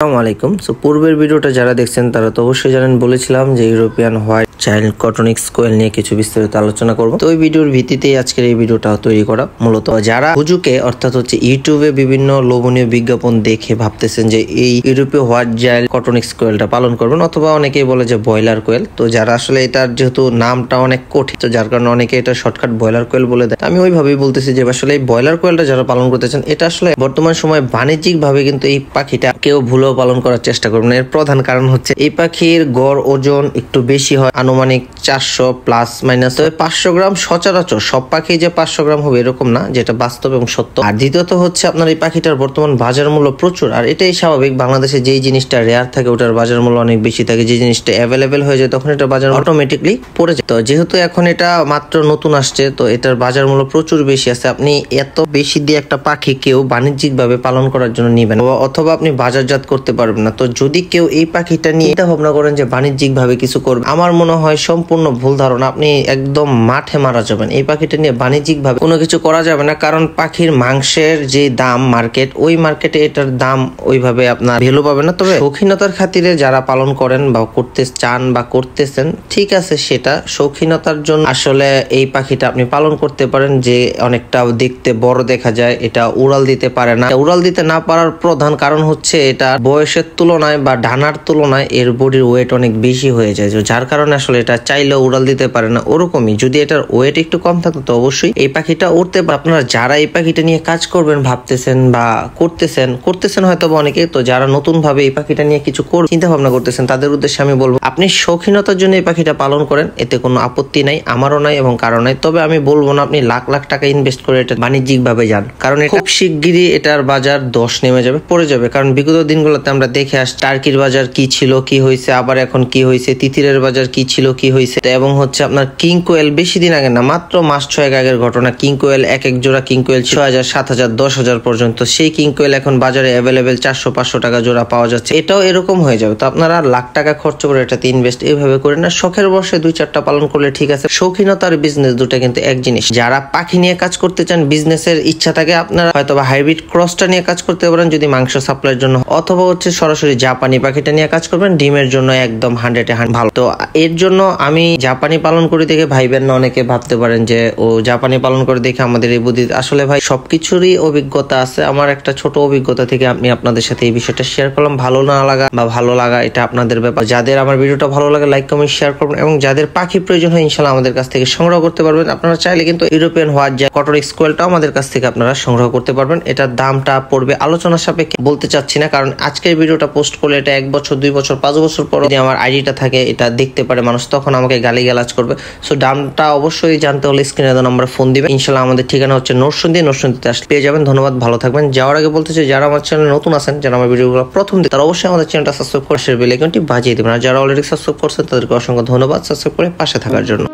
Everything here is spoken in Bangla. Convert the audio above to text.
আসসালামু আলাইকুম। সো পূর্বের ভিডিওটা যারা দেখছেন তারা তো অবশ্যই জানেন, বলেছিলাম যে ইউরোপিয়ান হোয়াইট চাইল্ড কটনিক্স কোয়েল নিয়ে কিছু বিস্তারিত আলোচনা করব। তো ওই ভিডিওর ভিত্তিতেই আজকের এই ভিডিওটা তৈরি করা। মূলত যারা হুজুকে অর্থাৎ ইউটিউবে বিভিন্ন লোভনীয় বিজ্ঞাপন দেখে ভাবতেছেন যে এই ইউরোপীয় হোয়াইট চাইল্ড কটনিক্স কোয়েলটা পালন করবেন, অথবা অনেকেই বলে যে ব্রয়লার কোয়েল। তো যারা আসলে এটার যেহেতু নামটা অনেক কঠিন, তো যার কারণে অনেকে এটা শর্টকাট ব্রয়লার কোয়েল বলে দেয়। আমি ওইভাবেই বলতেছি যে আসলে এই ব্রয়লার কোয়েলটা যারা পালন করতে চান, এটা আসলে বর্তমান সময়ে বাণিজ্যিক ভাবে কিন্তু এই পাখিটা কেউ ভুলেও পালন করার চেষ্টা করবেন। এর প্রধান কারণ হচ্ছে এই পাখির গড় ওজন একটু বেশি হয়, আনুমানিক 400 প্লাস মাইনাস। তবে 500 গ্রাম সচরাচর সব পাখি যে 500 গ্রাম হবে এরকম না, যেটা বাস্তব এবং সত্য। আর দ্বিতীয়ত হচ্ছে আপনার এই পাখিটার বর্তমান বাজার মূল্য প্রচুর, আর এটাই স্বাভাবিক। বাংলাদেশে যেই জিনিসটা রেয়ার থাকে ওটার বাজার মূল্য অনেক বেশি থাকে, যে জিনিসটা অ্যাভেলেবেল হয়ে যায় তখন এটার বাজার অটোমেটিকলি পড়ে যায়। তো যেহেতু এখন এটা মাত্র নতুন আসছে, তো এটার বাজার মূল্য প্রচুর বেশি আছে। আপনি এত বেশি দিয়ে একটা পাখি কেউ বাণিজ্যিক ভাবে পালন করার জন্য নিবেন, অথবা আপনি বাজারজাত করতে পারবেন না। তো যদি কেউ এই পাখিটা নিয়ে চিন্তা ভাবনা করেন যে বাণিজ্যিক ভাবে কিছু করবে, আমার মনে হয় সম্পূর্ণ ভুল ধারণা। আপনি একদম মাঠে মারা যাবেন। এই পাখিটা নিয়ে বাণিজ্যিক ভাবে কোনো কিছু করা যাবে না, কারণ পাখির মাংসের যে দাম মার্কেট, ওই মার্কেটে এটার দাম ওইভাবে আপনার ভ্যালু পাবে না। তবে শৌখিনতার খাতিরে যারা পালন করেন বা করতে চান বা করতেছেন, ঠিক আছে, সেটা শৌখিনতার জন্য আসলে এই পাখিটা আপনি পালন করতে পারেন। যে অনেকটা দেখতে বড় দেখা যায়, এটা উড়াল দিতে পারে না। উড়াল দিতে না পারার প্রধান কারণ হচ্ছে এটা বয়সের তুলনায় বা ডানার তুলনায় এর বডির ওয়েট অনেক বেশি হয়ে যায়, যার কারণে আসলে এটা চাইলেও উড়াল দিতে পারে না। ওরকমই যদি এটার ওয়েট একটু কম থাকতো তো অবশ্যই এই পাখিটা উড়তে পারে। আপনারা যারা এই পাখিটা নিয়ে কাজ করবেন ভাবতেছেন বা করতেছেন হয়তো অনেকে, তো যারা নতুন ভাবে এই পাখিটা নিয়ে কিছু চিন্তা ভাবনা করতেছেন তাদের উদ্দেশ্যে আমি বলবো, আপনি শৌখিনতার জন্য এই পাখিটা পালন করেন, এতে কোনো আপত্তি নাই, আমারও নাই এবং কারো নাই। তবে আমি বলবো না আপনি লাখ লাখ টাকা ইনভেস্ট করে এটা বাণিজ্যিক ভাবে যান, কারণ খুব শিগগিরই এটার বাজার 10 নেমে যাবে, পড়ে যাবে। কারণ বিগত দিনগুলোতে আমরা দেখে আসছি টার্কির বাজার কি ছিল কি হয়েছে, আবার এখন কি হয়েছে, তিতিরের বাজার কি ছিল কি হয়েছে। এবং হচ্ছে আপনার কিং কোয়েল বেশি দিন আগে না, মাত্র মাস 6 আগের ঘটনা। কিং কোয়েল এক জোড়া কিং কোয়েল 6000, 7000, 10,000 পর্যন্ত। সেই কিং কোয়েল এখন বাজারে অ্যাভেলেবেল 400-500 টাকা জোড়া পাওয়া যাচ্ছে। এটাও এরকম হয়ে যাবে। তো আপনারা লাখ টাকা খরচ করে এটাতে ইনভেস্ট এইভাবে করেন না। শখের বসে 2-4টা পালন করলে ঠিক আছে। শৌখিনতার বিজনেস দুটা কিন্তু এক জিনিস। যারা পাখি নিয়ে কাজ করতে চান, বিজনেসের ইচ্ছা থাকে, আপনারা হয়তো বা হাইব্রিড ক্রসটা নিয়ে কাজ করতে পারেন যদি মাংস সাপ্লাইয়ের জন্য, অথবা হচ্ছে সরাসরি জাপানি পাখিটা নিয়ে কাজ করবেন ডিমের জন্য, একদম 100-100 ভালো। তো এর জন্য আমি জাপানি পালন করে দেখে ভাইবেন না, অনেকে ভাবতে পারেন যে ও জাপানি পালন করে দেখে আমাদের এই বুদ্ধি। আসলে ভাই সবকিছুরই অভিজ্ঞতা আছে। আমার একটা ছোট অভিজ্ঞতা থেকে আমি আপনাদের সাথে এই বিষয়টা শেয়ার করলাম। ভালো না লাগা বা ভালো লাগা এটা আপনাদের ব্যাপার। যাদের আমার ভিডিওটা ভালো লাগে লাইক কমেন্ট শেয়ার করবেন, এবং যাদের পাখি প্রয়োজন হয় ইনশাআল্লাহ আমাদের কাছ থেকে সংগ্রহ করতে পারবেন। আপনারা চাইলে কিন্তু ইউরোপিয়ান হোয়াইট চাইল্ড কটনিক্স কোয়েলটাও আমাদের কাছ থেকে আপনারা সংগ্রহ করতে পারবেন। এটার দামটা পড়বে আলোচনার সাপেক্ষে, বলতে চাচ্ছি না, কারণ আজকের ভিডিওটা পোস্ট করলে এটা 1 বছর 2 বছর 5 বছর পর যদি আমার আইডিটা থাকে, এটা দেখতে পারে মানুষ, তখন আমাকে গালিগালাজ করবে। সো দামটা অবশ্যই জানতে হলে স্ক্রিনে দেওয়া নম্বরে ফোন দিবেন। ইনশাআল্লাহ আমাদের ঠিকানা হচ্ছে নরসিংদীতে আসলে পেয়ে যাবেন। ধন্যবাদ, ভালো থাকবেন। যাওয়ার আগে বলতে চাই, যারা আমার চ্যানেলে নতুন আছেন, যারা আমার ভিডিওগুলো প্রথম দিন, তারা অবশ্যই আমাদের চ্যানেলটা সাবস্ক্রাইব করে বেল আইকনটি বাজিয়ে দিবেন। আর যারা অলরেডি সাবস্ক্রাইব করছেন তাদেরকে অসংখ্য ধন্যবাদ সাবস্ক্রাইব করে পাশে থাকার জন্য।